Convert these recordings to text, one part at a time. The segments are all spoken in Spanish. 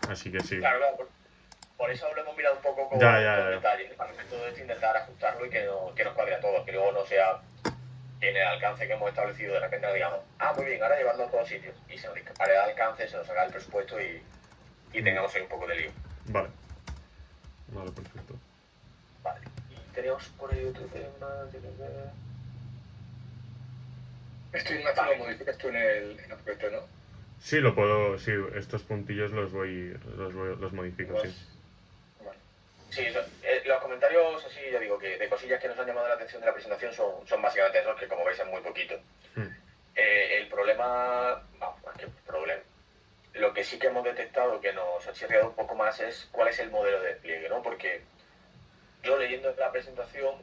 Así que sí. Claro, claro. Por eso lo hemos mirado un poco con Ya. detalle, ¿no? Para que todo esto intentar ajustarlo y que nos cuadre a todos, que luego no sea que en el alcance que hemos establecido de repente digamos, muy bien, ahora llevarlo a todos sitios. Y se nos dispare el alcance, se nos haga el presupuesto y tengamos ahí un poco de lío. Vale. Vale, perfecto. Vale. Y teníamos por ahí otro tema. Esto Ignacio lo modificas tú en el proyecto, ¿no? Sí, lo puedo. Sí, estos puntillos los modifico, Vale. sí. Sí, los comentarios así, ya digo, que de cosillas que nos han llamado la atención de la presentación son básicamente esos, que como veis es muy poquito. El problema, más que problema, lo que sí que hemos detectado que nos ha chirriado un poco más es cuál es el modelo de despliegue, ¿no? Porque yo leyendo la presentación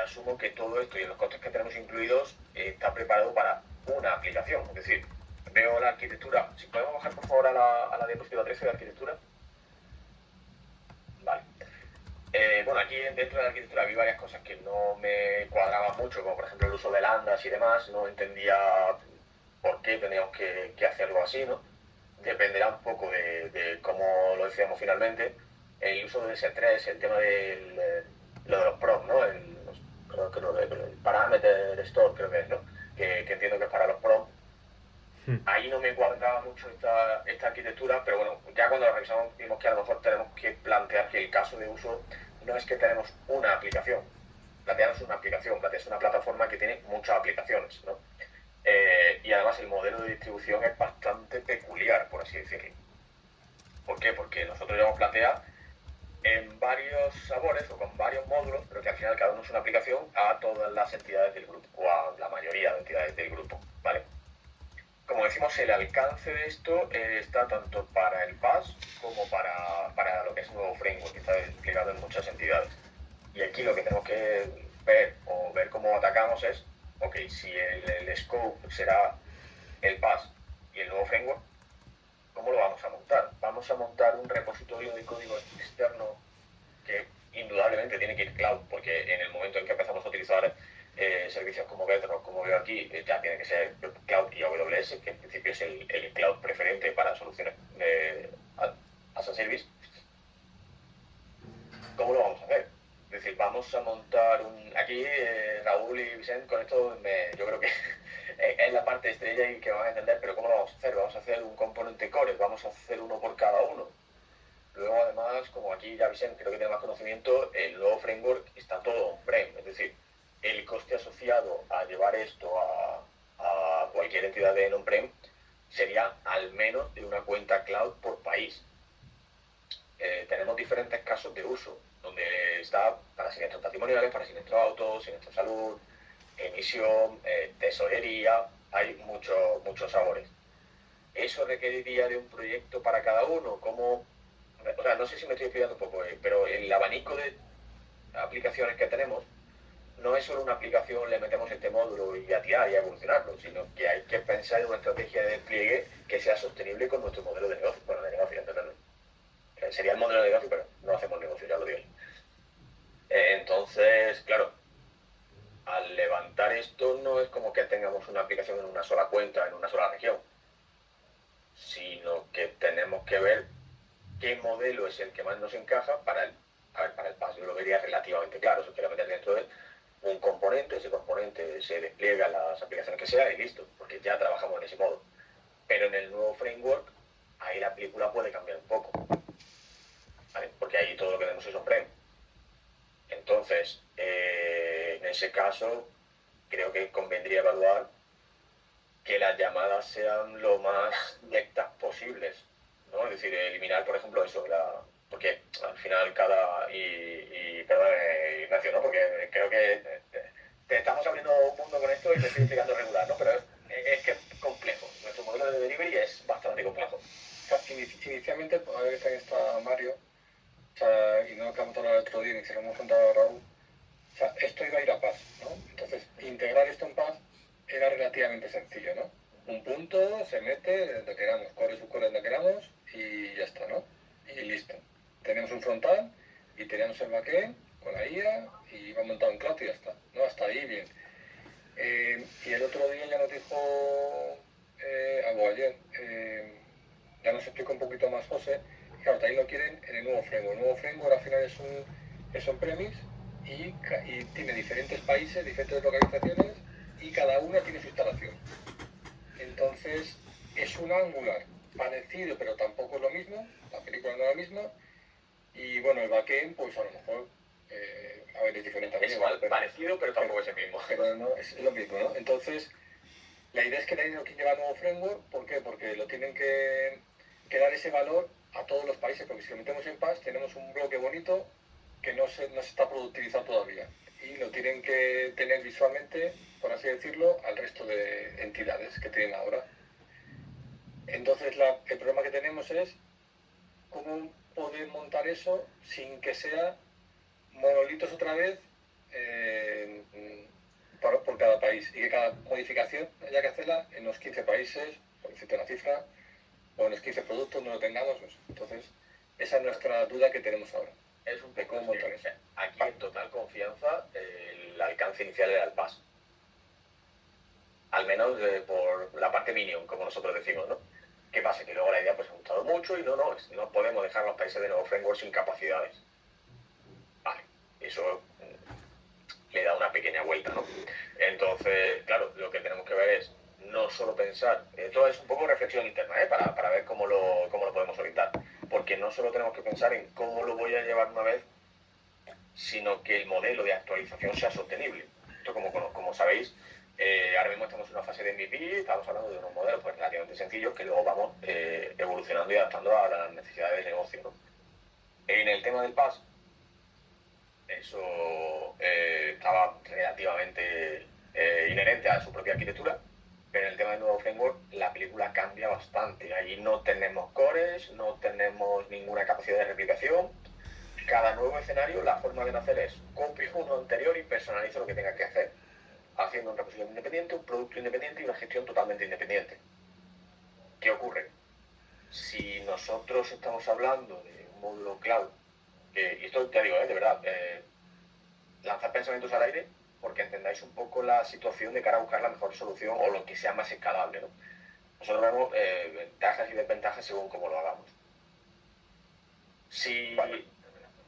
asumo que todo esto y los costes que tenemos incluidos está preparado para una aplicación. Es decir, veo la arquitectura. Si podemos bajar por favor a la diapositiva 13 de arquitectura. Vale. Bueno, aquí dentro de la arquitectura vi varias cosas que no me cuadraban mucho, como por ejemplo el uso de lambdas y demás. No entendía por qué teníamos que hacerlo así, ¿no? Dependerá un poco de cómo lo decíamos finalmente. El uso de S3, el tema de lo de los props, ¿no? Creo que el parameter store, creo que es, ¿no? Que entiendo que es para los props. Ahí no me cuadraba mucho esta arquitectura, pero bueno, ya cuando lo revisamos vimos que a lo mejor tenemos que plantear que el caso de uso no es que tenemos una aplicación, planteamos una aplicación, planteamos una plataforma que tiene muchas aplicaciones, ¿no? Y además el modelo de distribución es bastante peculiar, por así decirlo. ¿Por qué? Porque nosotros ya hemos planteado en varios sabores o con varios módulos, pero que al final cada uno es una aplicación a todas las entidades del grupo, o a la mayoría de entidades del grupo, ¿vale? Como decimos, el alcance de esto está tanto para el PaaS como para lo que es un nuevo framework que está desplegado en muchas entidades. Y aquí lo que tenemos que ver cómo atacamos es, ok, si el scope será el PaaS y el nuevo framework, ¿cómo lo vamos a montar? Vamos a montar un repositorio de código externo que indudablemente tiene que ir cloud, porque en el momento en que empezamos a utilizar servicios como Bedrock, como veo aquí, ya tiene que ser cloud y AWS, que en principio es el cloud preferente para soluciones as a service. ¿Cómo lo vamos a hacer? Es decir, vamos a montar aquí Raúl y Vicente con esto yo creo que es la parte estrella y que van a entender, pero ¿cómo lo vamos a hacer? Vamos a hacer un componente core, vamos a hacer uno por cada uno. Luego, además, como aquí ya Vicente creo que tiene más conocimiento, el nuevo framework está todo on-prem, es decir, el coste asociado a llevar esto a cualquier entidad de on-prem sería al menos de una cuenta cloud por país. Tenemos diferentes casos de uso, donde está para siniestros patrimoniales, para siniestros autos, siniestros salud, emisión, tesorería, hay muchos sabores. ¿Eso requeriría de un proyecto para cada uno? ¿Cómo? O sea, no sé si me estoy explicando un poco, pero el abanico de aplicaciones que tenemos no es solo una aplicación, le metemos este módulo y a tirar y a evolucionarlo, sino que hay que pensar en una estrategia de despliegue que sea sostenible con nuestro modelo de negocio. Bueno, de negocio, entenderlo. Sería el modelo de negocio, pero no hacemos negocio, ya lo digo. Entonces, claro, al levantar esto no es como que tengamos una aplicación en una sola cuenta, en una sola región, sino que tenemos que ver qué modelo es el que más nos encaja para el PaaS. Yo lo vería relativamente claro. Se quiere meter dentro de un componente, ese componente se despliega en las aplicaciones que sea y listo, porque ya trabajamos en ese modo. Pero en el nuevo framework, ahí la película puede cambiar un poco, ¿vale? Porque ahí todo lo que tenemos es on-prem. Entonces, en ese caso, creo que convendría evaluar que las llamadas sean lo más directas posibles, ¿no? Es decir, eliminar, por ejemplo, eso, porque al final perdón, Ignacio, ¿no? Porque creo que te estamos abriendo un mundo con esto y te estoy explicando regular, ¿no? Pero es que es complejo. Nuestro modelo de delivery es bastante complejo. O sea, inicialmente, a ver que está Mario, o sea, y no lo acabamos de hablar el otro día, ni se lo hemos contado a Raúl, o sea, esto iba a ir a PaaS, ¿no? Entonces, integrar esto en PaaS era relativamente sencillo, ¿no? Un punto, se mete donde queramos, core subcore donde queramos y ya está, ¿no? Y listo. Tenemos un frontal y teníamos el backend con la IA y va montado en cloud y ya está, ¿no? Hasta ahí bien. Y el otro día ya nos dijo, ayer, ya nos explicó un poquito más José, Claro, también lo quieren en el nuevo framework. El nuevo framework al final es on-premise y tiene diferentes países, diferentes localizaciones y cada una tiene su instalación. Entonces es un Angular parecido, pero tampoco es lo mismo. La película no es la misma. Y bueno, el backend, pues a lo mejor, a ver, es diferente. Es igual, parecido, pero tampoco es el mismo. Pero no, es lo mismo, ¿no? Entonces, la idea es que nadie no quiere llevar nuevo framework. ¿Por qué? Porque lo tienen que dar ese valor a todos los países, porque si lo metemos en PaaS tenemos un bloque bonito que no se está productivizado todavía. Y lo tienen que tener visualmente, por así decirlo, al resto de entidades que tienen ahora. Entonces, el problema que tenemos es cómo poder montar eso sin que sea monolitos otra vez por cada país y que cada modificación haya que hacerla en los 15 países, por decirte una cifra, o en los 15 productos no lo tengamos. Entonces, esa es nuestra duda que tenemos ahora. Es un poco montar eso. Aquí en total confianza el alcance inicial era el PaaS. Al menos por la parte minion, como nosotros decimos, ¿no? ¿Qué pasa? Que luego la idea pues ha gustado mucho y no podemos dejar los países de nuevo framework sin capacidades. Vale, eso le da una pequeña vuelta, ¿no? Entonces, claro, lo que tenemos que ver es no solo pensar, esto es un poco reflexión interna, para ver cómo lo podemos orientar, porque no solo tenemos que pensar en cómo lo voy a llevar una vez, sino que el modelo de actualización sea sostenible. Esto, como sabéis, ahora mismo estamos en una fase de MVP, estamos hablando de unos modelos pues, relativamente sencillos que luego vamos evolucionando y adaptando a las necesidades del negocio, ¿no? En el tema del PaaS, eso estaba relativamente inherente a su propia arquitectura, pero en el tema del nuevo framework la película cambia bastante. Allí no tenemos cores, no tenemos ninguna capacidad de replicación. Cada nuevo escenario, la forma de hacer es copio uno anterior y personalizo lo que tenga que hacer, haciendo un reposición independiente, un producto independiente y una gestión totalmente independiente. ¿Qué ocurre? Si nosotros estamos hablando de un módulo cloud, y esto te digo, de verdad, lanzar pensamientos al aire porque entendáis un poco la situación de cara a buscar la mejor solución o lo que sea más escalable, ¿no? Nosotros vemos ventajas y desventajas según cómo lo hagamos. Si,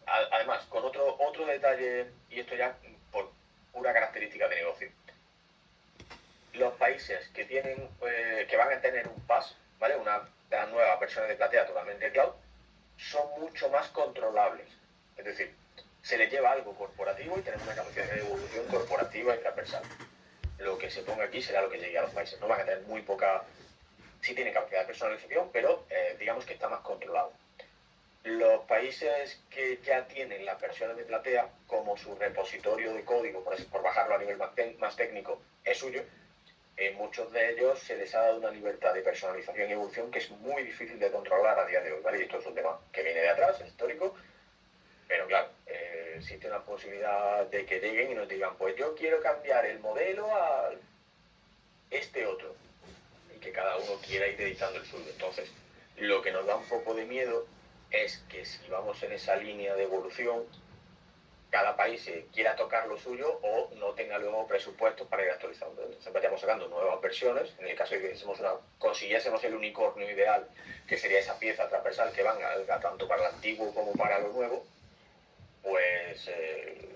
además, con otro detalle, y esto ya por pura característica de negocio, los países que tienen, que van a tener un PaaS, ¿vale? Una de las nuevas versiones de Platea totalmente cloud, son mucho más controlables. Es decir, se les lleva algo corporativo y tenemos una capacidad de evolución corporativa y transversal. Lo que se ponga aquí será lo que llegue a los países. No van a tener muy poca... Sí tienen capacidad de personalización, pero digamos que está más controlado. Los países que ya tienen las versiones de Platea, como su repositorio de código, por bajarlo a nivel más técnico, es suyo, en muchos de ellos se les ha dado una libertad de personalización y evolución que es muy difícil de controlar a día de hoy, ¿vale? Y esto es un tema que viene de atrás, es histórico, pero claro, existe una posibilidad de que lleguen y nos digan, pues yo quiero cambiar el modelo a este otro, y que cada uno quiera ir editando el suyo. Entonces, lo que nos da un poco de miedo es que si vamos en esa línea de evolución, cada país quiera tocar lo suyo o no tenga luego presupuestos para ir actualizando. Entonces vayamos sacando nuevas versiones. En el caso de que consiguiésemos el unicornio ideal, que sería esa pieza transversal que valga tanto para el antiguo como para lo nuevo, pues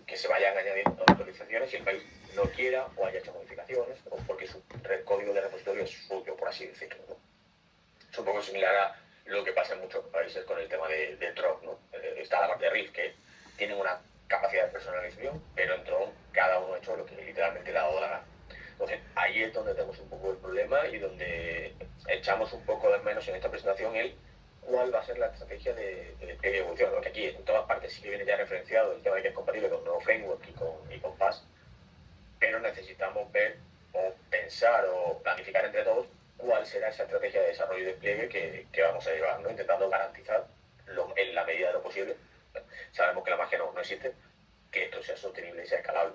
que se vayan añadiendo actualizaciones y el país no quiera o haya hecho modificaciones, o porque su código de repositorio es suyo, por así decirlo, ¿no? Es un poco similar a lo que pasa en muchos países con el tema de Tron, ¿no? Está la parte de Riff, que tienen una capacidad de personalización, pero en Tron cada uno ha hecho lo que literalmente le ha dado la gana. Entonces ahí es donde tenemos un poco el problema y donde echamos un poco de menos en esta presentación cuál va a ser la estrategia de despliegue y evolución, ¿no? Que aquí en todas partes sí que viene ya referenciado el tema de que es compatible con un nuevo framework y con PaaS, pero necesitamos ver o pensar o planificar entre todos cuál será esa estrategia de desarrollo y despliegue que vamos a llevar, ¿no? Intentando garantizar en la medida de lo posible, sabemos que la magia no existe, que esto sea sostenible y sea escalable,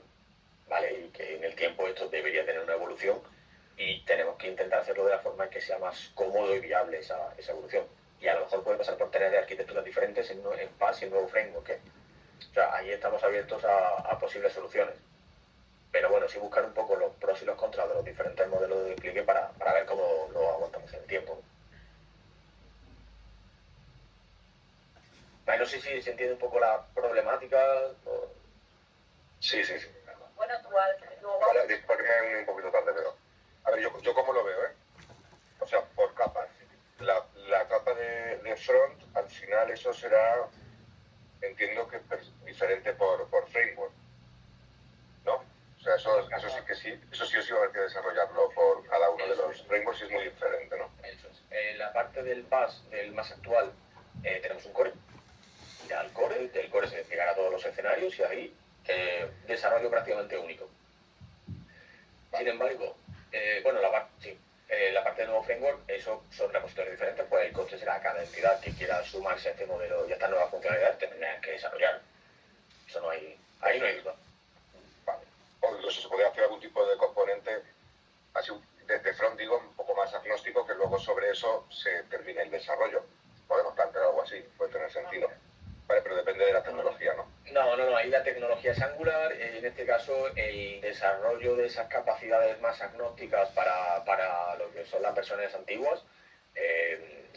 ¿vale? Y que en el tiempo esto debería tener una evolución y tenemos que intentar hacerlo de la forma en que sea más cómodo y viable esa evolución. Y a lo mejor puede pasar por tener arquitecturas diferentes en PaaS y en nuevo framework, ¿eh? O sea, ahí estamos abiertos a posibles soluciones. Pero bueno, sí buscar un poco los pros y los contras de los diferentes modelos de despliegue para ver cómo lo aguantamos en el tiempo. No sé si se entiende un poco la problemática. Sí. Vale, discúlpeme un poquito tarde, pero... A ver, yo cómo lo veo, ¿eh? O sea, por capas. La capa de front, al final eso será, entiendo que es diferente por framework, ¿no? O sea, eso sí que sí, eso sí o sí va a haber que desarrollarlo por cada uno de los frameworks y es muy diferente, ¿no? Eso es. En la parte del pass, del más actual, tenemos un core. Ya el core, del core se despliegan a todos los escenarios y ahí desarrollo prácticamente único. Sin embargo, la parte del nuevo framework, eso son repositorios diferentes, pues el coste será cada entidad que quiera sumarse a este modelo y a estas nuevas funcionalidades tendrá que desarrollar. Eso no hay, ahí no hay duda. Vale. O incluso se podría hacer algún tipo de componente así de front, digo, un poco más agnóstico, que luego sobre eso se termine el desarrollo. Podemos plantear algo así, puede tener sentido. Vale, pero depende de la tecnología, ¿no? No, ahí la tecnología es Angular, en este caso el desarrollo de esas capacidades más agnósticas para lo que son las versiones antiguas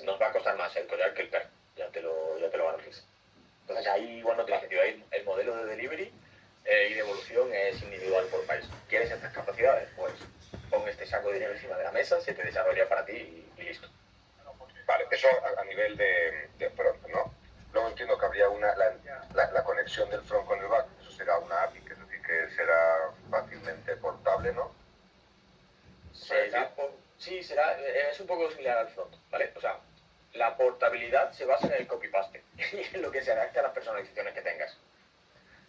nos va a costar más el collar que el PER, ya te lo garantizo. Entonces ahí igual no tiene sentido, ahí el modelo de delivery y de evolución es individual por país. ¿Quieres estas capacidades? Pues pon este saco de dinero encima de la mesa, se te desarrolla para ti y listo. Vale, eso a nivel de front, ¿no? Luego entiendo que habría la conexión del front con el back, eso será una API, que es decir, que será fácilmente portable, ¿no? Sí, es un poco similar al front, ¿vale? O sea, la portabilidad se basa en el copy-paste y en lo que se adapte a las personalizaciones que tengas.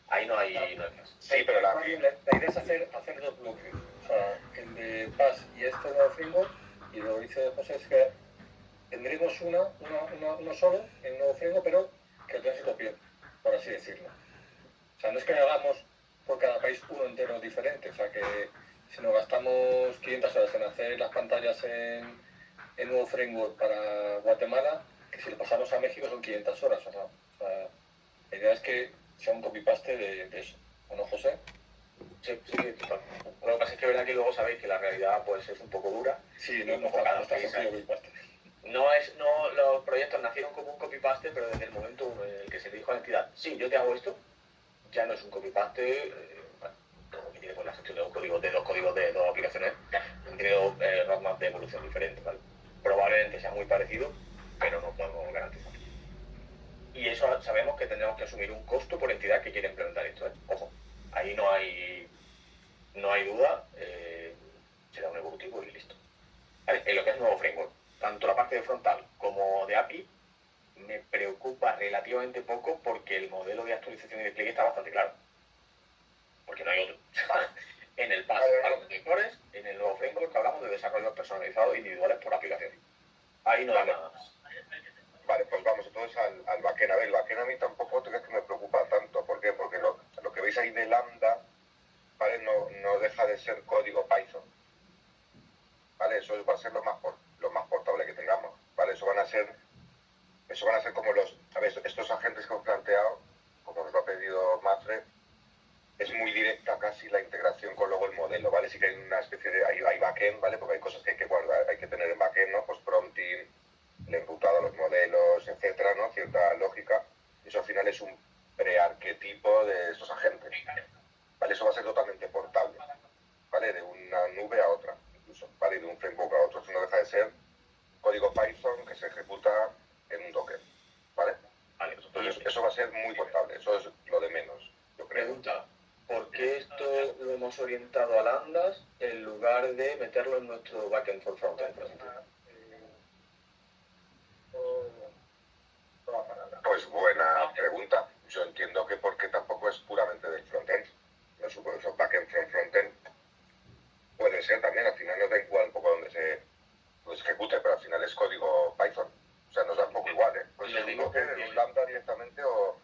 Ahí no hay más. Sí, pero la idea es hacer dos bloques, o sea, el de PAS y este nuevo framework, y lo que dice José es que tendremos uno solo en un nuevo framework, pero que lo se copie, por así decirlo. O sea, no es que hagamos por cada país uno entero diferente, o sea, que si nos gastamos 500 horas en hacer las pantallas en nuevo framework para Guatemala, que si lo pasamos a México son 500 horas. O sea, la idea es que sea un copy-paste de eso. ¿O no, José? Sí, total. Lo que pasa es que es verdad que luego sabéis que la realidad pues es un poco dura. Sí, no está sencillo copy-paste. Los proyectos nacieron como un copy-paste, pero desde el momento uno en el que se le dijo a la entidad, sí, yo te hago esto, ya no es un copy-paste, todo que tiene pues, la gestión de dos códigos de dos aplicaciones, han tenido roadmap de evolución diferentes, ¿vale? Probablemente sea muy parecido, pero no podemos garantizar. Y eso sabemos que tendremos que asumir un costo por entidad que quiere implementar esto, ¿eh? Ojo, ahí no hay duda, será un evolutivo y listo. ¿Vale? En lo que es nuevo framework, tanto la parte de frontal como de API, me preocupa relativamente poco porque el modelo de actualización y despliegue está bastante claro. Porque no hay otro. En el paso hablamos de cores, en el nuevo framework hablamos de desarrollos personalizados individuales por aplicación. Ahí no hay más. Vale, pues vamos entonces al backend. A ver, el backend a mí tampoco te crees que me preocupa tanto. ¿Por qué? Porque lo que veis ahí de Lambda, ¿vale? No deja de ser código Python. ¿Vale? Eso va a ser lo más portable que tengamos. ¿Vale? Eso van a ser como estos agentes que hemos planteado, como nos lo ha pedido Mafre, es muy directa casi la integración con luego el modelo, ¿vale? Sí que hay una especie de, hay backend, ¿vale? Porque hay cosas que hay que guardar, hay que tener en backend, ¿no? Pues prompting, el enrutado a los modelos, etcétera, ¿no? Cierta lógica. Eso al final es un prearquetipo de estos agentes, ¿vale? Eso va a ser totalmente portable, ¿vale? De una nube a otra, incluso, ¿vale? De un framework a otro. Eso no deja de ser código Python que se ejecuta en un Docker, ¿vale? Entonces, eso va a ser muy portable, eso es lo de menos, yo creo. Pregunta, ¿por qué esto lo hemos orientado a Lambdas en lugar de meterlo en nuestro backend for frontend, por ejemplo? Pues buena pregunta. Yo entiendo que porque tampoco es puramente del frontend. No supongo que backend from frontend puede ser también, al final nos da igual un poco donde se ejecute, pero al final es código Python. O sea, nos da un poco igual, ¿eh? Pues yo digo que en Lambda directamente o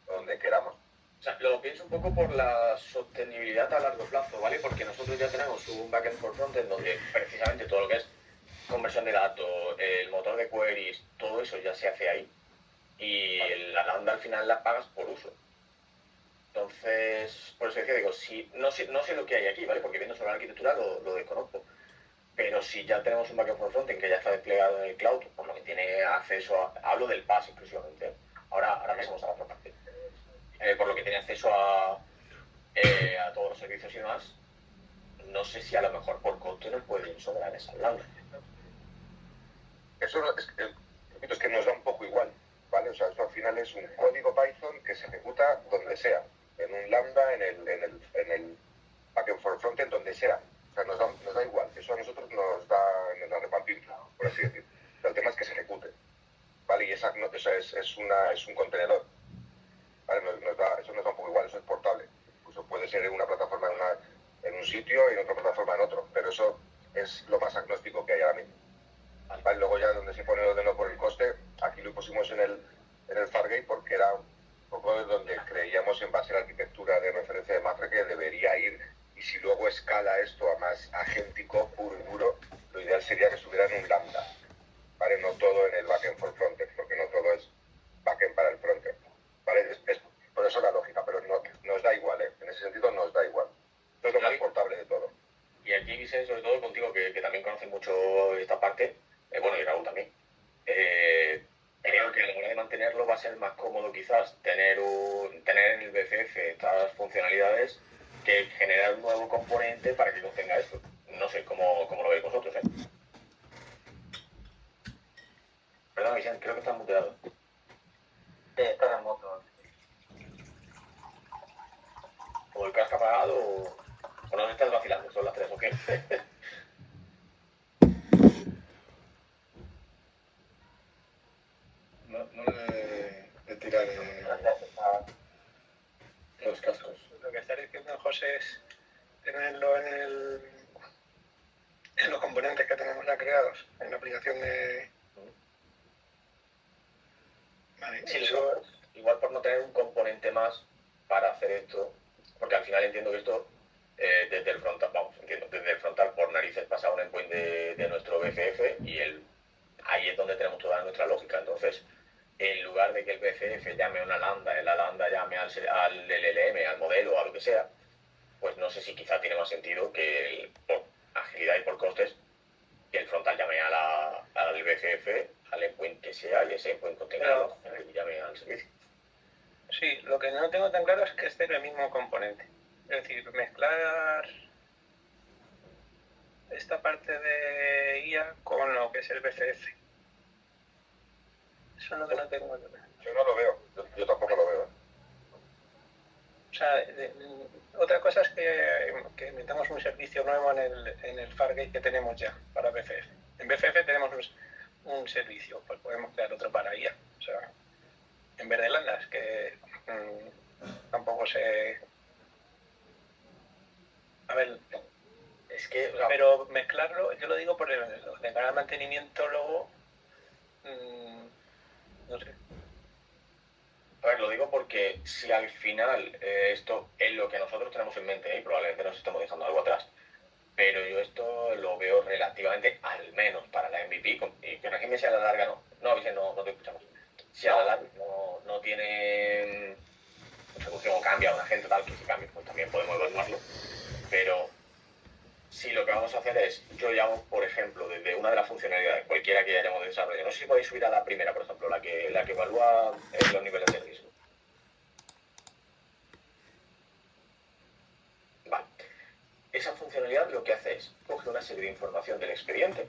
donde queramos. O sea, lo pienso un poco por la sostenibilidad a largo plazo, ¿vale? Porque nosotros ya tenemos un backend for frontend donde precisamente todo lo que es conversión de datos, el motor de queries, todo eso ya se hace ahí. Y la Lambda al final la pagas por uso. Entonces, por eso es que digo, no sé lo que hay aquí, ¿vale? Porque viendo sobre la arquitectura lo desconozco. Pero si ya tenemos un backend for frontend que ya está desplegado en el cloud, por lo que tiene acceso hablo del PaaS exclusivamente. Ahora pasemos a la otra parte. Por lo que tiene acceso a todos los servicios y demás, no sé si a lo mejor por coste nos pueden sobrar esas lambdas. Eso es que nos da un poco igual, ¿vale? O sea, eso al final es un código Python que se ejecuta donde sea, en un lambda, en el backend for frontend, donde sea. O sea, nos da igual. Eso a nosotros nos da repartir, por así decirlo. El tema es que se ejecute, ¿vale? Y eso es un contenedor, ¿vale? Eso nos da un poco igual, eso es portable. Incluso puede ser en una plataforma en un sitio y en otra plataforma en otro, pero eso es lo más agnóstico que hay ahora mismo. ¿Vale? Luego ya donde se pone el ordenador por el coste, aquí lo pusimos en el Fargate porque era un poco de donde creíamos en base a la arquitectura de referencia de Mafre que debería ir, y si luego escala esto a más agéntico, puro y duro, lo ideal sería que estuviera en un lambda, ¿vale? No todo en el backend for frontend, porque no todo es backend para el frontend, ¿vale? Por eso la lógica, pero nos da igual, ¿eh? En ese sentido nos da igual. Esto es lo más portable de todo. Y aquí, Vicente, sobre todo contigo, que también conoces mucho esta parte, bueno, y Raúl también, creo que a la hora de mantenerlo va a ser más cómodo quizás tener en el BFF estas funcionalidades que generar un nuevo componente para que contenga esto. No sé cómo lo veis vosotros, ¿eh? Perdón, Vicente, creo que estás muteado. Sí, está en moto. O el casco apagado o nos estás vacilando, son las tres, ¿ok? No le tiraré los cascos. Lo que está diciendo José es tenerlo en los componentes que tenemos ya creados, en la aplicación de... Vale, Sí, eso... igual por no tener un componente más para hacer esto, porque al final entiendo que esto desde el frontal por narices pasa a un endpoint de nuestro BFF y ahí es donde tenemos toda nuestra lógica. Entonces, en lugar de que el BFF llame a una lambda, la lambda llame al LLM, al modelo, a lo que sea, pues no sé si quizá tiene más sentido que por agilidad y por costes, que el frontal llame al BFF, al endpoint que sea, y ese endpoint contenga y llame al servicio. Sí, lo que no tengo tan claro es que esté en el mismo componente. Es decir, mezclar esta parte de IA con lo que es el BCF. Eso es lo que no tengo claro. Yo no lo veo, yo tampoco lo veo. O sea, otra cosa es que metamos un servicio nuevo en el Fargate que tenemos ya para BFF. En BFF tenemos un servicio, pues podemos crear otro para IA. O sea, en vez de Landas, que tampoco sé... A ver, Es que, o sea, pero mezclarlo, yo lo digo por de cara al mantenimiento luego, no sé. a ver, lo digo porque si al final esto es lo que nosotros tenemos en mente, y probablemente nos estemos dejando algo atrás, pero yo esto lo veo relativamente, al menos para la MVP, y que aquí me sea a la larga, no, Vicente, no te escuchamos. Si a la larga no tiene ejecución o cambia una gente tal, que si cambia, pues también podemos evaluarlo, pero si lo que vamos a hacer es, yo llamo, por ejemplo, desde una de las funcionalidades, cualquiera que hayamos de desarrollo, no sé si podéis subir a la primera, por ejemplo, la que evalúa los niveles de riesgo. Vale. Esa funcionalidad lo que hace es, coge una serie de información del expediente,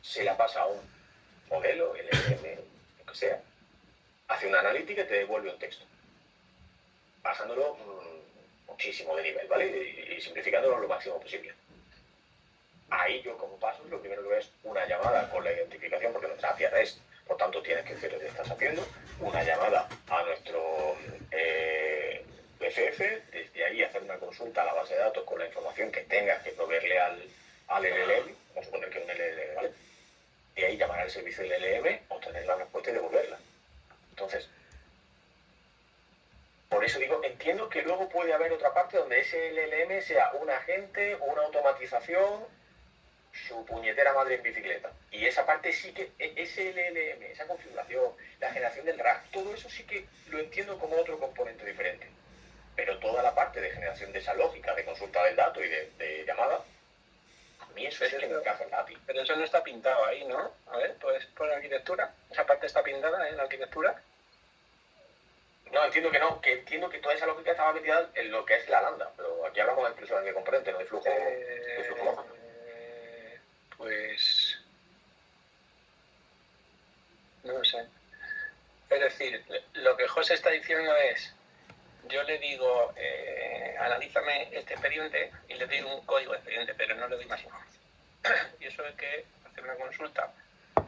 se la pasa a un modelo, LLM, lo que sea, hace una analítica y te devuelve un texto, bajándolo muchísimo de nivel, ¿vale? Y simplificándolo lo máximo posible. Ahí yo como paso lo primero que veo es una llamada con la identificación, porque nuestra API REST, por tanto tienes que hacer lo que estás haciendo, una llamada a nuestro BFF, desde ahí hacer una consulta a la base de datos con la información que tengas que proveerle al LLM, vamos a suponer que es un LLM, ¿vale? De ahí llamar al servicio del LLM, obtener la respuesta y devolverla. Entonces, por eso digo, entiendo que luego puede haber otra parte donde ese LLM sea un agente, una automatización, su puñetera madre en bicicleta. Y esa parte sí que, ese LLM, esa configuración, la generación del RAG, todo eso sí que lo entiendo como otro componente diferente. Pero toda la parte de generación de esa lógica, de consulta del dato y de llamada, a mí eso es que me encaja en la API. Pero eso no está pintado ahí, ¿no? A ver, pues por arquitectura. Esa parte está pintada en la arquitectura. No, entiendo que no, que entiendo que toda esa lógica estaba metida en lo que es la lambda, pero aquí hablamos exclusivamente de componente, no de flujo lógico. Pues no lo sé. Es decir, lo que José está diciendo es, yo le digo, analízame este expediente y le doy un código de expediente, pero no le doy más información. Y eso es que hacer una consulta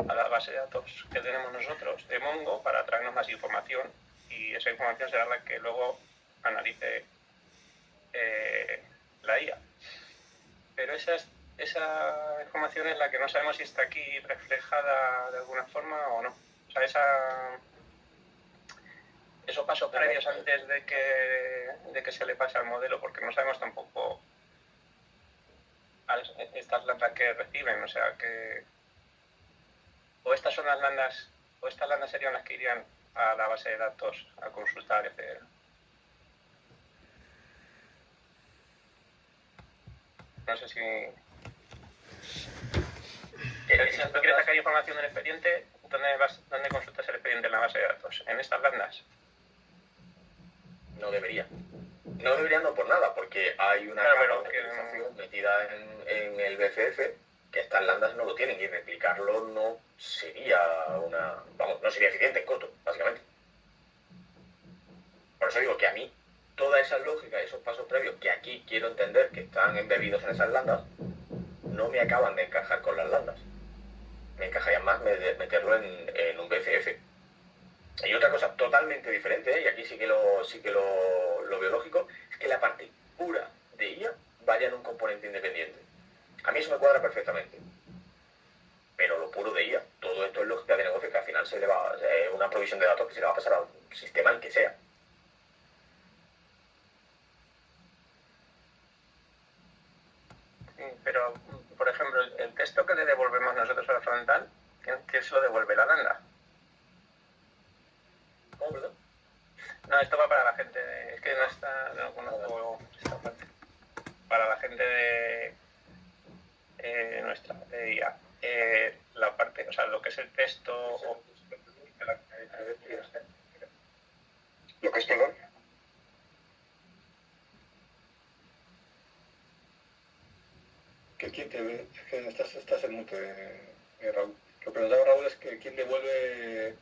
a la base de datos que tenemos nosotros de Mongo para traernos más información, y esa información será la que luego analice la IA. Pero esa información es la que no sabemos si está aquí reflejada de alguna forma o no. O sea, esos pasos previos antes de que se le pase al modelo, porque no sabemos tampoco estas lambdas que reciben, o sea que o estas son las lambdas, o estas lambdas serían las que irían a la base de datos a consultar etc. No sé si si tú quieres sacar información del expediente, ¿dónde consultas el expediente en la base de datos? ¿En estas lambdas? No debería. No debería, no por nada, porque hay una capa de optimización metida en el BFF que estas lambdas no lo tienen, y replicarlo no sería no sería eficiente en corto, básicamente. Por eso digo que a mí toda esa lógica, esos pasos previos que aquí quiero entender que están embebidos en esas lambdas, no me acaban de encajar con las lambdas. Me encajaría más meterlo en un BFF. Y otra cosa totalmente diferente, y aquí sí que lo biológico, es que la parte pura de IA vaya en un componente independiente. A mí eso me cuadra perfectamente. Pero lo puro de IA, todo esto es lógica de negocio, que al final se le va una provisión de datos que se le va a pasar a un sistema el que sea. Pero, por ejemplo, el texto que le devolvemos nosotros a la frontal, ¿quién se lo devuelve? ¿La lambda? ¿Cómo, perdón? No, esto va para la gente, es que no conozco esta parte. Para la gente de nuestra, de IA. La parte, o sea, lo que es el texto... ¿Lo que es, perdón? Que estás en mute, Raúl. Lo que preguntaba Raúl es que quién devuelve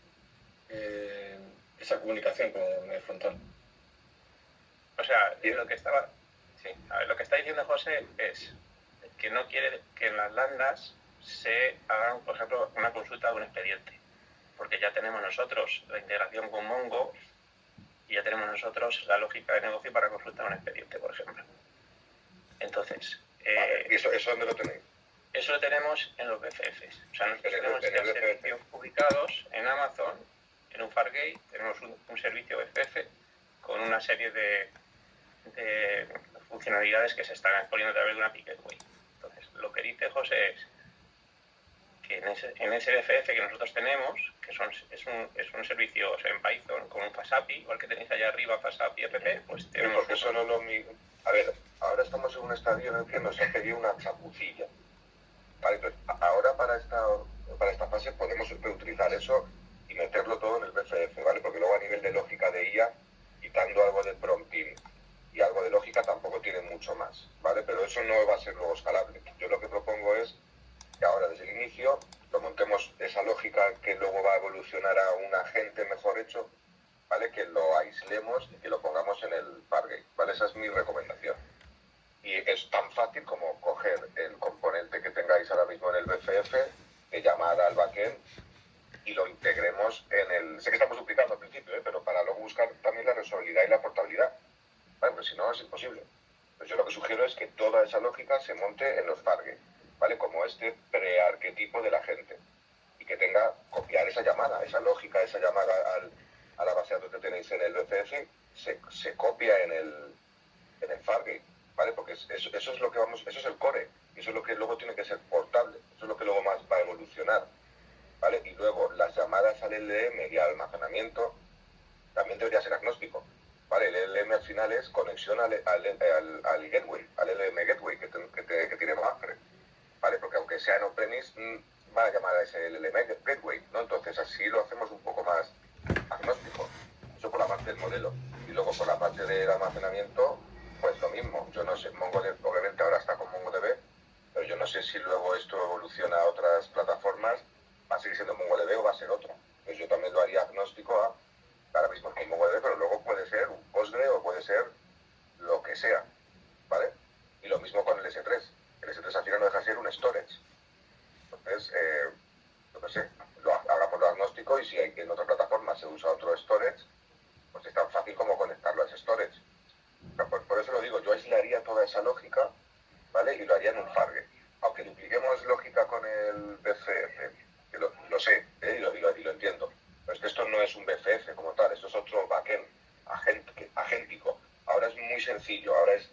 esa comunicación con el frontal. O sea, lo que estaba... Sí, a ver, lo que está diciendo José es que no quiere que en las lambdas se hagan, por ejemplo, una consulta de un expediente, porque ya tenemos nosotros la integración con Mongo y ya tenemos nosotros la lógica de negocio para consultar un expediente, por ejemplo. Entonces... Vale. ¿Y eso dónde lo tenéis? Eso lo tenemos en los BFFs. O sea, nosotros tenemos ya servicios publicados en Amazon, en un Fargate, tenemos un servicio BFF con una serie de funcionalidades que se están exponiendo a través de una API Gateway. Entonces, lo que dice José es que en ese BFF que nosotros tenemos, que es un servicio, o sea, en Python, con un FastAPI, igual que tenéis allá arriba FastAPI FP, pues tenemos... Porque eso no lo mismo. A ver, ahora estamos en un estadio en el que nos ha pedido una chapucilla. Vale, entonces, ahora para esta fase podemos reutilizar eso y meterlo todo en el BFF, ¿vale? Porque luego a nivel de lógica de IA, quitando algo de prompting y algo de lógica, tampoco tiene mucho más, ¿vale? Pero eso no va a ser luego escalable. Yo lo que propongo es que ahora desde el inicio lo montemos esa lógica que luego va a evolucionar a un agente mejor hecho, ¿vale? Que lo aislemos y que lo pongamos en el Fargate, ¿vale? Esa es mi recomendación. Y es tan fácil como coger el componente que tengáis ahora mismo en el BFF, de llamada al backend, y lo integremos en el... Sé que estamos duplicando al principio, pero para luego buscar también la reusabilidad y la portabilidad. Vale, pues si no es imposible. Pues yo lo que sugiero es que toda esa lógica se monte en los Fargate, ¿vale? Como este prearquetipo de la gente. Y que tenga, copiar esa llamada, esa lógica, esa llamada a la base de datos que tenéis en el BFF, se copia en el Fargate, ¿vale? Porque eso es lo que eso es el core, y eso es lo que luego tiene que ser portable, eso es lo que luego más va a evolucionar, ¿vale? Y luego las llamadas al LLM y al almacenamiento también debería ser agnóstico, ¿vale? El LLM al final es conexión al gateway, al LLM gateway que tiene Mapfre, ¿vale? Porque aunque sea en on-premise, van a llamar a ese LLM gateway, ¿no? Entonces así lo hacemos un poco más agnóstico. Eso por la parte del modelo. Y luego por la parte del almacenamiento, pues lo mismo. Yo no sé, MongoDB obviamente ahora está con MongoDB, pero yo no sé si luego esto evoluciona a otras plataformas, va a seguir siendo MongoDB o va a ser otra. Pues yo también lo haría agnóstico a, ahora mismo con MongoDB, pero luego puede ser un Postgre o puede ser lo que sea, ¿vale? Y lo mismo con el S3. El S3 al final no deja de ser un storage. Entonces, yo qué sé, hagamos lo agnóstico, y si hay que en otra plataforma se usa otro storage, pues es tan fácil como conectarlo a ese storage. O sea, por eso lo digo, yo aislaría toda esa lógica, ¿vale? Y lo haría en un Fargate. Aunque dupliquemos lógica con el BCF, que lo sé, y lo entiendo. Pero es que esto no es un BCF como tal, esto es otro backend agéntico. Ahora es muy sencillo, ahora es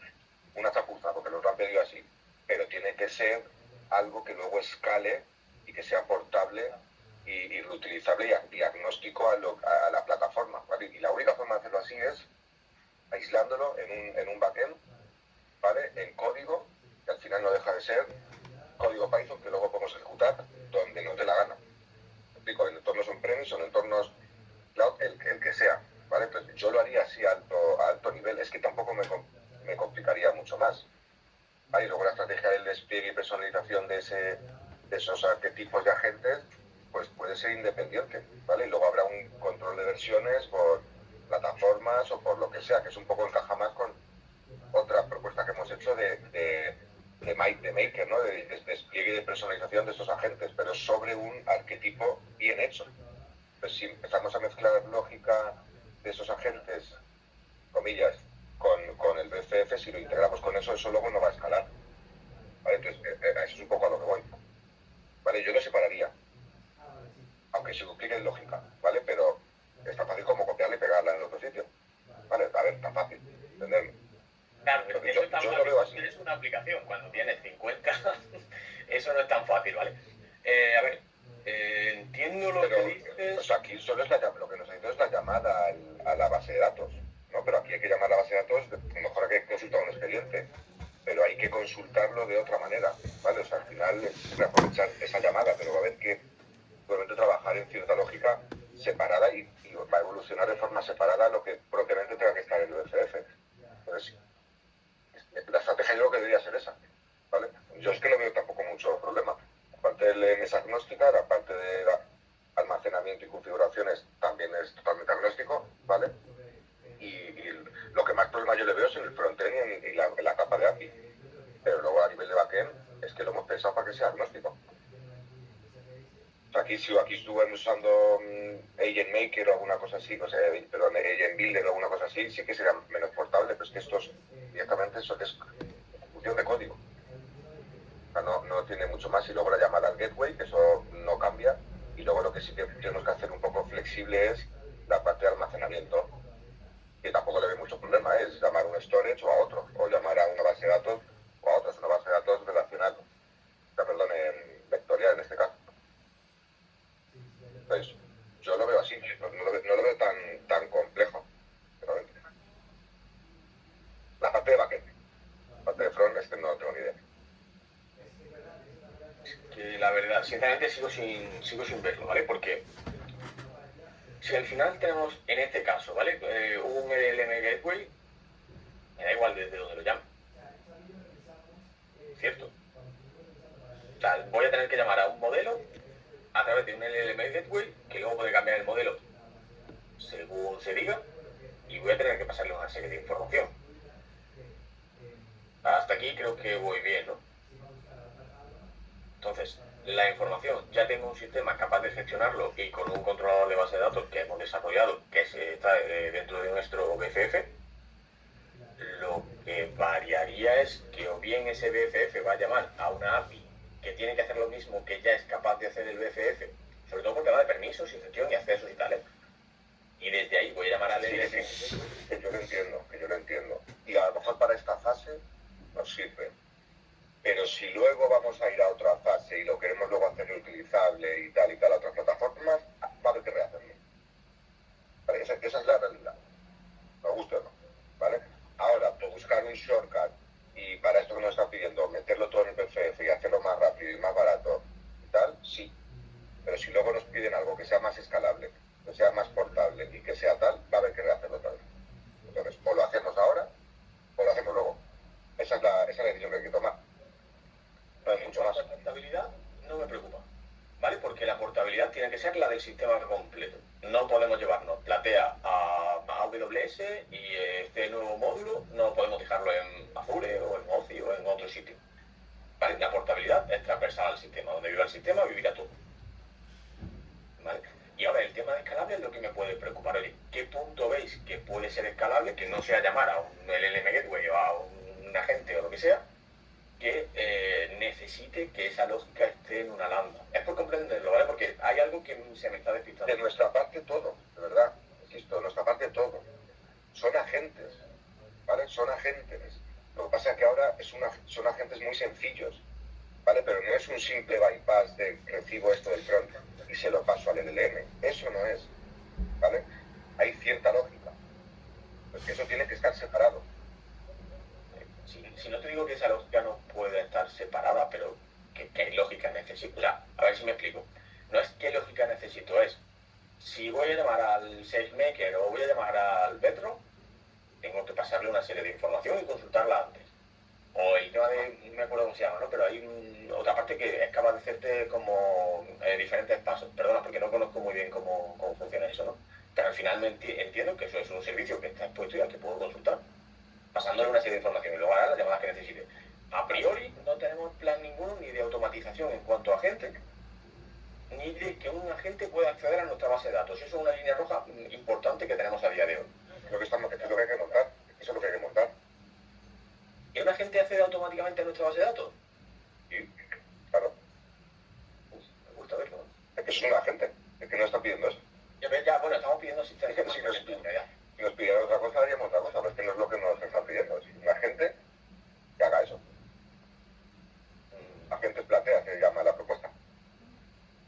una chapuza, porque nos lo han pedido así. Pero tiene que ser algo que luego escale y que sea portable y reutilizable y agnóstico a la plataforma, ¿vale? Y la única forma de hacerlo así es aislándolo en un backend, ¿vale? En código, que al final no deja de ser código Python que luego podemos ejecutar donde nos dé la gana. ¿Me explico? En entornos on-premise o en entornos cloud, el que sea, ¿vale? Entonces yo lo haría así a alto nivel, es que tampoco me complicaría mucho más. ¿Vale? Y luego la estrategia del despliegue y personalización de esos arquetipos de agentes, pues puede ser independiente, ¿vale? Y luego habrá un control de versiones por plataformas o por lo que sea, que es un poco encaja más con otra propuesta que hemos hecho de Maker, ¿no? De despliegue y de personalización de estos agentes, pero sobre un arquetipo bien hecho. Pues si empezamos a mezclar lógica de esos agentes, comillas, con el BCF, si lo integramos con eso luego no va a escalar. ¿Vale? Entonces, eso es un poco a lo que voy. ¿Vale? Yo lo separaría, aunque se duplique en lógica, ¿vale? Pero es tan fácil como copiarla y pegarla en el otro sitio. ¿Vale? A ver, tan fácil, ¿entenderme? Claro, pero eso es tan yo fácil. lo veo así. Tienes una aplicación, cuando tienes 50, eso no es tan fácil, ¿vale? A ver, entiendo lo que dices. O sea, aquí solo es lo que nos ha ido es la llamada a la base de datos, ¿no? Pero aquí hay que llamar a la base de datos, a lo mejor hay que consultar un expediente, pero hay que consultarlo de otra manera, ¿vale? O sea, al final es reaprovechar esa llamada, pero va a haber que probablemente trabajar en cierta lógica separada y va a evolucionar de forma separada lo que propiamente tenga que estar en el BCF. Entonces, la estrategia yo creo que debería ser esa, ¿vale? Yo es que no veo tampoco mucho problema. Aparte del MS agnóstica, la parte de almacenamiento y configuraciones también es totalmente agnóstico, ¿vale? Y lo que más problema yo le veo es en el frontend y la capa de API. Pero luego a nivel de backend es que lo hemos pensado para que sea agnóstico. O sea, aquí estuvimos usando Agent Maker o alguna cosa así, o sea, perdón, Agent Builder o alguna cosa así, sí que sería menos portable, pero es que esto es directamente eso es ejecución de código. O sea, no tiene mucho más. Y luego la llamada al gateway, que eso no cambia. Y luego lo que sí que tenemos que hacer un poco flexible es la parte de almacenamiento, que tampoco le ve mucho problema, es llamar a un storage o a otro, o llamar a una base de datos o a otra, es una base de datos relacional, vectorial en este caso. Entonces, yo lo veo así, no lo veo tan complejo. Pero, la parte de backend, la parte de front, no tengo ni idea. Que la verdad, sinceramente sigo sin verlo, ¿vale? Porque si al final tenemos, en este caso, ¿vale? Un LLM Gateway, me da igual desde donde lo llame. ¿Cierto? O sea, voy a tener que llamar a un modelo a través de un LLM Gateway, que luego puede cambiar el modelo según se diga, y voy a tener que pasarle una serie de información. Hasta aquí creo que voy bien, ¿no? Entonces, la información, ya tengo un sistema capaz de gestionarlo y con un controlador de base de datos que hemos desarrollado, que está dentro de nuestro BCF. Lo que variaría es que o bien ese BCF va a llamar a una API que tiene que hacer lo mismo que ya es capaz de hacer el BCF, sobre todo porque va de permisos y gestión y accesos y tal, ¿eh? Y desde ahí voy a llamar al LLM. Sí, que yo lo entiendo. Y a lo mejor para esta fase nos sirve. Pero si luego vamos a ir a otra fase y lo queremos luego hacer reutilizable y tal a otras plataformas, va a haber que rehacerlo. ¿Vale? Esa es la realidad. Nos gusta o no. ¿Vale? Ahora, por buscar un shortcut y para esto que nos está pidiendo, meterlo todo en el PCF y hacerlo más rápido y más barato y tal, sí. Pero si luego nos piden algo que sea más escalable, que sea más portable y que sea tal, va a haber que rehacerlo otra vez. sistema completo. No podemos llevarnos Platea a AWS y este nuevo módulo no podemos dejarlo en Azure o en Mozi o en otro sitio. ¿Vale? La portabilidad es transversal al sistema. Donde viva el sistema, vivirá todo. ¿Vale? Y ahora el tema de escalable es lo que me puede preocupar. Oye, ¿qué punto veis que puede ser escalable, que no sea llamar a un LLM Gateway o a un agente o lo que sea, que necesite que esa lógica esté en una lambda? Es por comprenderlo, ¿vale? Porque hay algo que se me está despistando. De nuestra parte todo, de verdad, insisto, de nuestra parte todo. Son agentes, ¿vale? Son agentes. Lo que pasa es que ahora son agentes muy sencillos, ¿vale? Pero no es un simple bypass de recibo esto del front y se lo paso al LLM. Eso no es, ¿vale? Hay cierta lógica. Pues que eso tiene que estar separado. Si no te digo que esa lógica no puede estar separada, pero ¿qué lógica necesito? O sea, a ver si me explico. No es qué lógica necesito, es si voy a llamar al SageMaker o voy a llamar al Bedrock, tengo que pasarle una serie de información y consultarla antes. O el tema de, no me acuerdo cómo se llama, ¿no? Pero hay otra parte que es capaz de hacerte como diferentes pasos. Perdona, porque no conozco muy bien cómo funciona eso, ¿no? Pero al final entiendo que eso es un servicio que está expuesto y al que puedo consultar, pasándole una serie de información y luego hará las llamadas que necesite. A priori no tenemos plan ninguno ni de automatización en cuanto a agente, ni de que un agente pueda acceder a nuestra base de datos. Eso es una línea roja importante que tenemos a día de hoy. Creo que es lo que hay que montar. Eso es lo que hay que montar. ¿Que un agente accede automáticamente a nuestra base de datos? Y, claro, Me gusta verlo, ¿no? es que es un agente, es que no está pidiendo eso. Ya, bueno, estamos pidiendo asistencia. Si nos pidieran otra cosa, haríamos otra cosa, pero es que no es lo que nos están pidiendo. Es un agente que haga eso. Agentes Platea se llama la propuesta.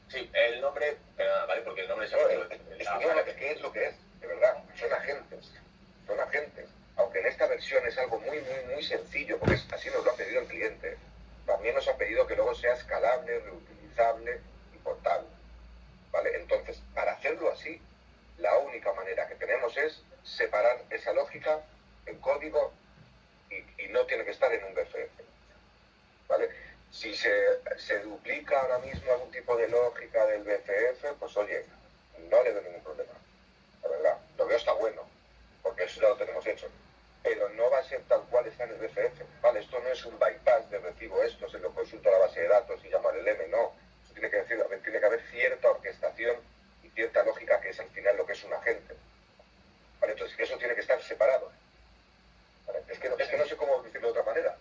Sí, el nombre, vale, porque el nombre se No, llama... es que es lo que es, de verdad. Son agentes. Son agentes. Aunque en esta versión es algo muy, muy, muy sencillo, porque así nos lo ha pedido el cliente. También nos ha pedido que luego sea escalable, reutilizable y portable. ¿Vale? Entonces, para hacerlo así, la única manera que tenemos es separar esa lógica en código y no tiene que estar en un BFF. ¿Vale? Si se duplica ahora mismo algún tipo de lógica del BFF, pues oye, no le veo ningún problema. La verdad, lo veo está bueno, porque eso ya lo tenemos hecho. Pero no va a ser tal cual está en el BFF. ¿Vale? Esto no es un bypass de recibo esto, se lo consulto a la base de datos y llamo al LM, no. Eso tiene que haber cierta orquestación y cierta lógica que es al final lo que es un agente. ¿Vale? Entonces, eso tiene que estar separado. ¿Vale? Es que no sé cómo decirlo de otra manera.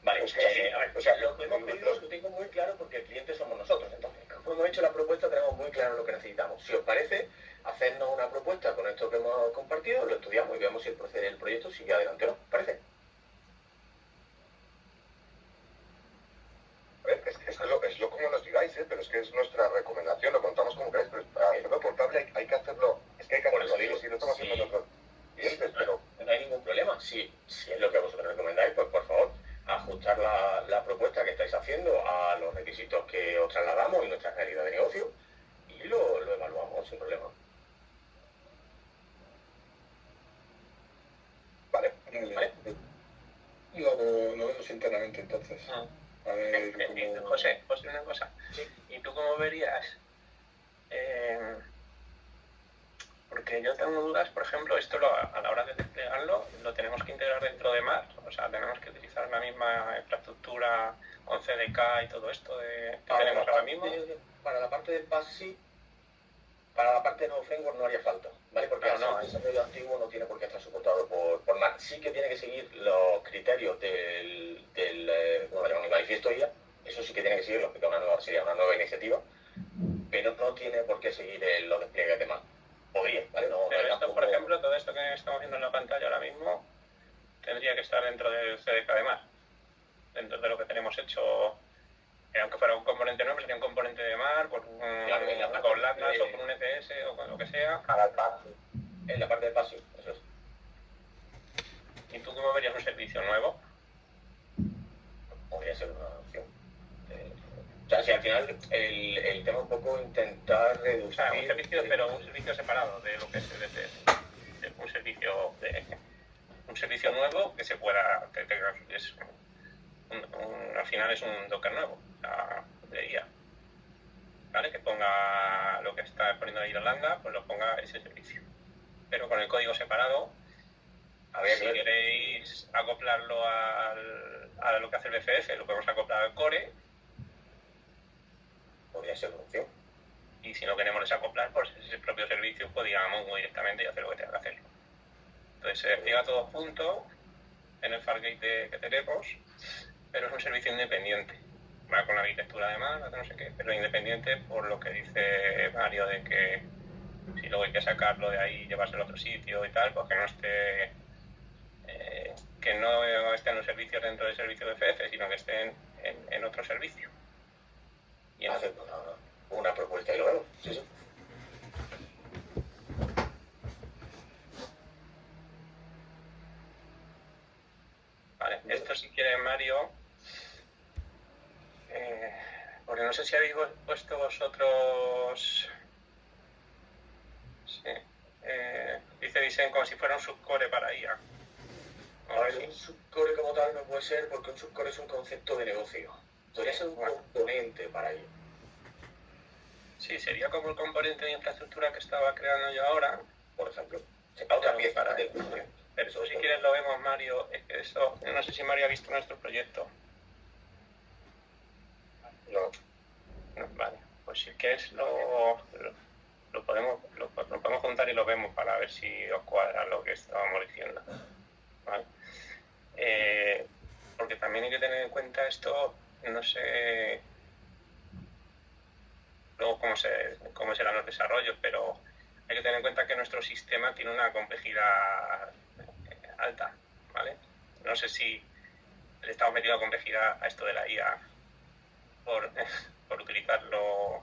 Vale, Es que así, a ver, o sea, lo que hemos pedido lo tengo muy claro porque el cliente somos nosotros. Entonces, como hemos hecho la propuesta, tenemos muy claro lo que necesitamos. Si os parece, hacernos una propuesta con esto que hemos compartido, lo estudiamos y vemos si el proyecto sigue adelante o no. ¿Parece? Es lo como nos digáis, pero es que es nuestra recomendación, lo contamos como queráis, pero para hacerlo portable hay que hacerlo, Por eso digo, si lo estamos haciendo nosotros clientes, pero no hay ningún problema. Si es lo que vosotros recomendáis, pues por favor, ajustar la propuesta que estáis haciendo a los requisitos que os trasladamos y nuestra realidad de negocio y lo evaluamos sin problema. vale. Lo vemos internamente entonces. A ver cómo... José, una cosa. Sí. ¿Y tú cómo verías? Porque yo tengo dudas, por ejemplo, esto a la hora de desplegarlo lo tenemos que integrar dentro de Mars, o sea, tenemos que utilizar la misma infraestructura con CDK y todo esto que tenemos ahora mismo. Para la parte del PAS sí, para la parte de nuevo framework no haría falta, ¿vale? Porque el desarrollo antiguo no tiene por qué estar soportado por Mars. Sí que tiene que seguir los criterios del ¿cómo lo llaman? Manifiesto IA, eso sí que tiene que seguirlo, porque sería una nueva iniciativa, pero no tiene por qué seguir los despliegues de Mars. Podría, ¿vale? Pero esto, por ejemplo, todo esto que estamos viendo en la pantalla ahora mismo tendría que estar dentro del CDK de Mars, dentro de lo que tenemos hecho. Aunque fuera un componente nuevo, sería un componente de Mar, con Lambdas o con un ECS o con lo que sea. Para el PAS, en la parte del PAS, sí, eso es. ¿Y tú cómo verías un servicio nuevo? Podría ser una opción. O sea, si al final el tema un poco intentar reducir... O sea, un servicio separado de lo que es el ECS. Un servicio nuevo que se pueda... al final es un Docker nuevo, de IA. ¿vale? Que ponga lo que está poniendo ahí la lambda, pues lo ponga ese servicio. Pero con el código separado, si queréis acoplarlo a lo que hace el BFF, lo podemos acoplar al core. Podría ser una opción. Y si no queremos desacoplar, pues ese propio servicio podríamos muy directamente y hacer lo que tenga que hacer. Entonces se despliega todo junto en el Fargate que tenemos, pero es un servicio independiente. Va con la arquitectura además, no sé qué, pero independiente por lo que dice Mario de que si luego hay que sacarlo de ahí y llevárselo a otro sitio y tal, pues que no esté en los servicios dentro del servicio de FF, sino que estén en otro servicio. Y Hacer una propuesta y lo vemos. Sí, sí. Vale, esto si quiere Mario, porque no sé si habéis puesto vosotros, sí, dice Dicen como si fuera un subcore para IA. A ver, un subcore como tal no puede ser porque un subcore es un concepto de negocio. Podría ser un componente para ello. Sí, sería como el componente de infraestructura que estaba creando yo ahora, por ejemplo. Otra pieza para del función. Pero eso, si quieres lo vemos, Mario. Es que eso, no sé si Mario ha visto nuestro proyecto. No. No, vale, pues si quieres lo podemos juntar y lo vemos para ver si os cuadra lo que estábamos diciendo. ¿Vale? Porque también hay que tener en cuenta esto, no sé luego cómo serán los desarrollos, pero hay que tener en cuenta que nuestro sistema tiene una complejidad alta, ¿vale? No sé si le estamos metiendo complejidad a esto de la IA por utilizarlo,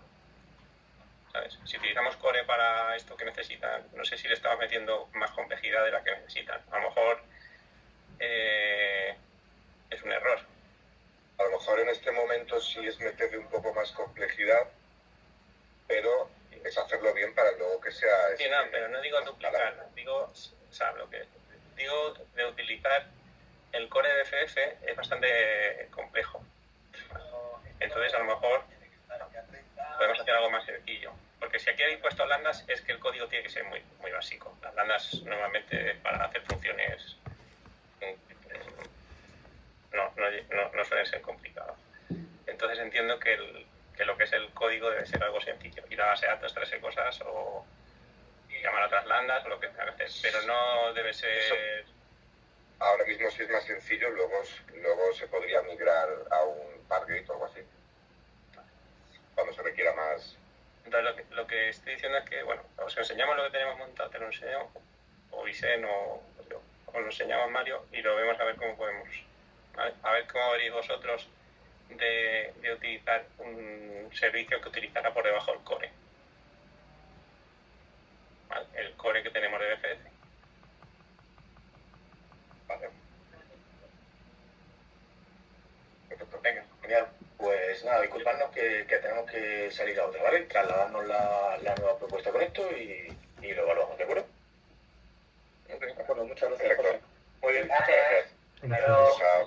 ¿sabes? Si utilizamos Core para esto que necesitan, no sé si le estamos metiendo más complejidad de la que necesitan. A lo mejor es un error. A lo mejor en este momento sí es meterle un poco más complejidad, pero es hacerlo bien para luego que sea... Sí, no, pero no digo duplicar, digo, o sea, lo que digo de utilizar el core de FF es bastante complejo. Entonces, a lo mejor podemos hacer algo más sencillo. Porque si aquí habéis puesto lambdas, es que el código tiene que ser muy, muy básico. Las lambdas normalmente para hacer funciones no suelen ser complicados. Entonces entiendo que lo que es el código debe ser algo sencillo. Ir a base de datos, traerse cosas o llamar a otras lambdas o lo que tenga que hacer. Pero no debe ser... Ahora mismo sí es más sencillo, luego se podría migrar a un Fargate o algo así. Cuando se requiera más... Entonces lo que estoy diciendo es que, bueno, os enseñamos lo que tenemos montado, te lo enseño, o Vicen o yo, os lo enseñamos Mario y lo vemos a ver cómo podemos, ¿vale? A ver cómo veréis vosotros de utilizar un servicio que utilizará por debajo el core, ¿vale? El core que tenemos de BFF. Vale. Venga, genial. Pues nada, disculpadnos que tenemos que salir a otra, ¿vale? Trasladarnos la nueva propuesta con esto y lo evaluamos, ¿de acuerdo? De acuerdo, muchas gracias, José. Muy bien, Muchas gracias. Adiós. Chao.